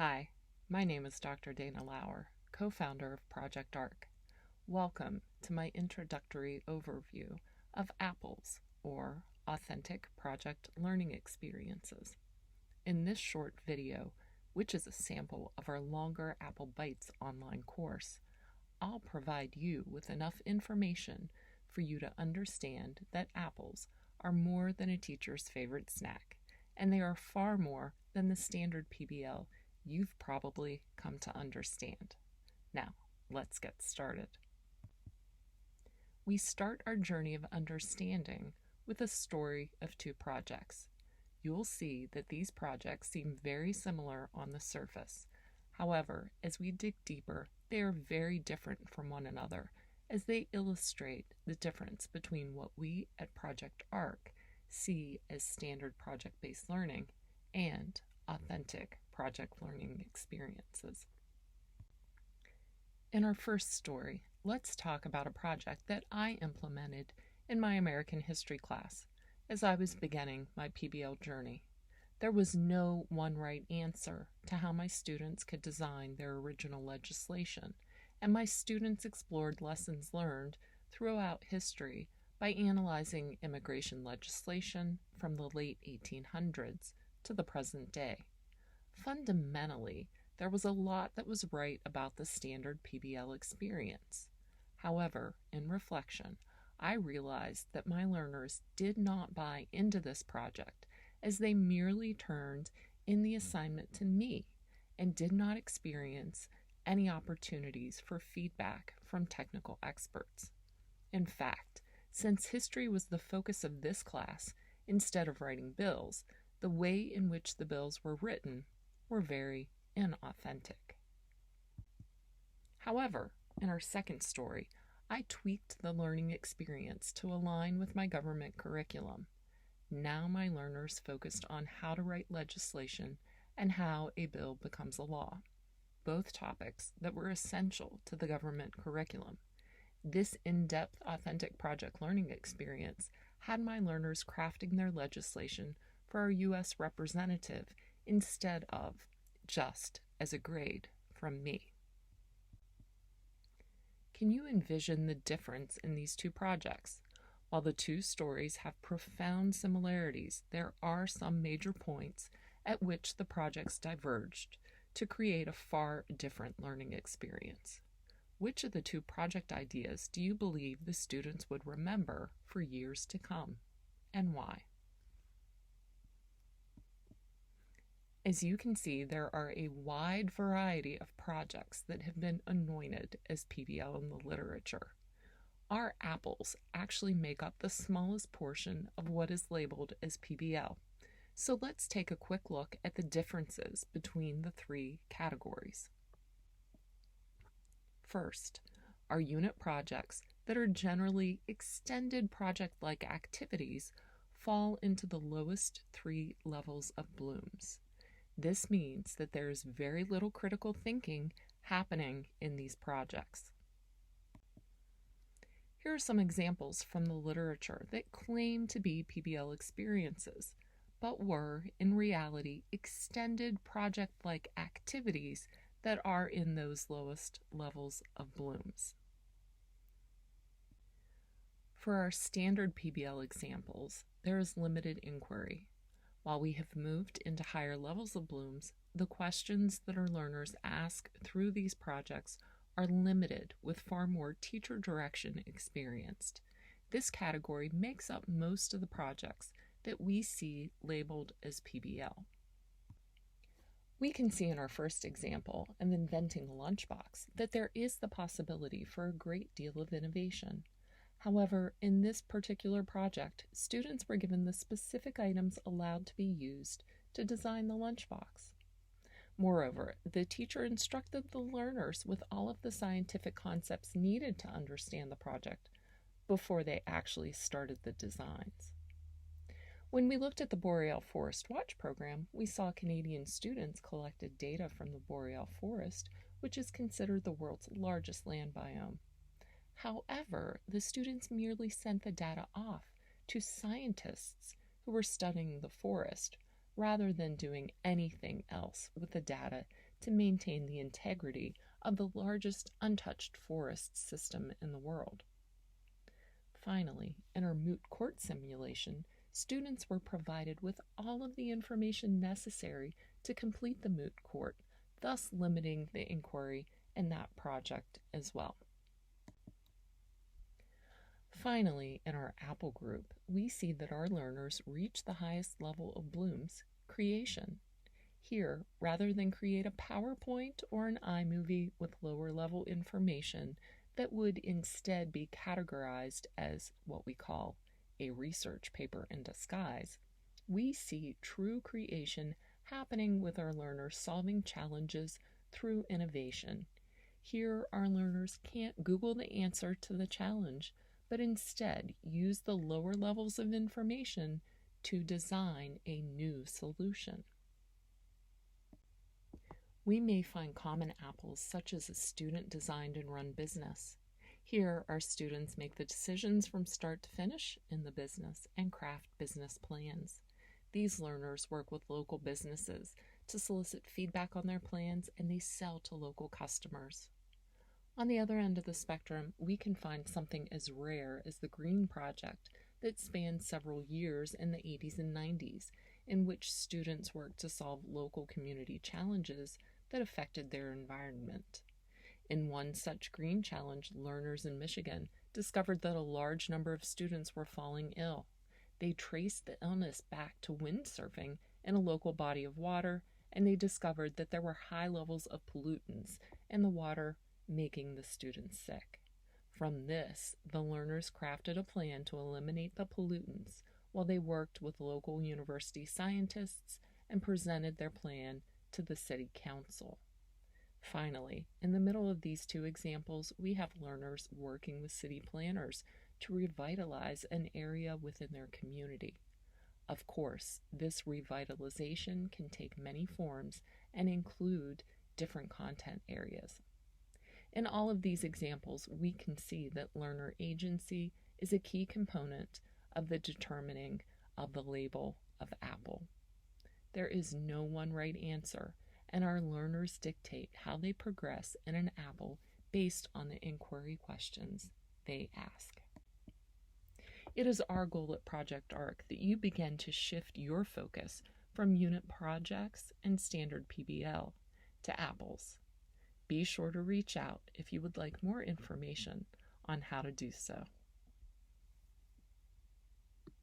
Hi, my name is Dr. Dana Lauer, co-founder of Project ARC. Welcome to my introductory overview of APLEs, or Authentic Project Learning Experiences. In this short video, which is a sample of our longer Apple Bites online course, I'll provide you with enough information for you to understand that apples are more than a teacher's favorite snack, and they are far more than the standard PBL you've probably come to understand. Now, let's get started. We start our journey of understanding with a story of two projects. You'll see that these projects seem very similar on the surface. However, as we dig deeper, they are very different from one another, as they illustrate the difference between what we at Project ARC see as standard project-based learning and authentic project learning experiences. In our first story, let's talk about a project that I implemented in my American history class as I was beginning my PBL journey. There was no one right answer to how my students could design their original legislation, and my students explored lessons learned throughout history by analyzing immigration legislation from the late 1800s to the present day. Fundamentally, there was a lot that was right about the standard PBL experience. However, in reflection, I realized that my learners did not buy into this project, as they merely turned in the assignment to me and did not experience any opportunities for feedback from technical experts. In fact, since history was the focus of this class, instead of writing bills, the way in which the bills were written were very inauthentic. However, in our second story, I tweaked the learning experience to align with my government curriculum. Now my learners focused on how to write legislation and how a bill becomes a law, both topics that were essential to the government curriculum. This in-depth authentic project learning experience had my learners crafting their legislation for our U.S. representative instead of just as a grade from me. Can you envision the difference in these two projects? While the two stories have profound similarities, there are some major points at which the projects diverged to create a far different learning experience. Which of the two project ideas do you believe the students would remember for years to come, and why? As you can see, there are a wide variety of projects that have been anointed as PBL in the literature. Our apples actually make up the smallest portion of what is labeled as PBL. So let's take a quick look at the differences between the three categories. First, our unit projects that are generally extended project-like activities fall into the lowest three levels of Bloom's. This means that there is very little critical thinking happening in these projects. Here are some examples from the literature that claim to be PBL experiences, but were, in reality, extended project-like activities that are in those lowest levels of Bloom's. For our standard PBL examples, there is limited inquiry. While we have moved into higher levels of Bloom's, the questions that our learners ask through these projects are limited with far more teacher direction experienced. This category makes up most of the projects that we see labeled as PBL. We can see in our first example of inventing a lunchbox that there is the possibility for a great deal of innovation. However, in this particular project, students were given the specific items allowed to be used to design the lunchbox. Moreover, the teacher instructed the learners with all of the scientific concepts needed to understand the project before they actually started the designs. When we looked at the Boreal Forest Watch program, we saw Canadian students collected data from the Boreal Forest, which is considered the world's largest land biome. However, the students merely sent the data off to scientists who were studying the forest rather than doing anything else with the data to maintain the integrity of the largest untouched forest system in the world. Finally, in our moot court simulation, students were provided with all of the information necessary to complete the moot court, thus limiting the inquiry in that project as well. Finally, in our APPLE group, we see that our learners reach the highest level of Bloom's, creation. Here, rather than create a PowerPoint or an iMovie with lower level information that would instead be categorized as what we call a research paper in disguise, we see true creation happening with our learners solving challenges through innovation. Here, our learners can't Google the answer to the challenge, but instead use the lower levels of information to design a new solution. We may find common APPLEs such as a student-designed and run business. Here, our students make the decisions from start to finish in the business and craft business plans. These learners work with local businesses to solicit feedback on their plans, and they sell to local customers. On the other end of the spectrum, we can find something as rare as the Green Project that spanned several years in the 80s and 90s, in which students worked to solve local community challenges that affected their environment. In one such green challenge, learners in Michigan discovered that a large number of students were falling ill. They traced the illness back to windsurfing in a local body of water, and they discovered that there were high levels of pollutants in the water, making the students sick. From this, the learners crafted a plan to eliminate the pollutants while they worked with local university scientists and presented their plan to the city council. Finally, in the middle of these two examples, we have learners working with city planners to revitalize an area within their community. Of course, this revitalization can take many forms and include different content areas. In all of these examples, we can see that learner agency is a key component of the determining of the label of APPLE. There is no one right answer, and our learners dictate how they progress in an APPLE based on the inquiry questions they ask. It is our goal at Project ARC that you begin to shift your focus from unit projects and standard PBL to APPLEs. Be sure to reach out if you would like more information on how to do so.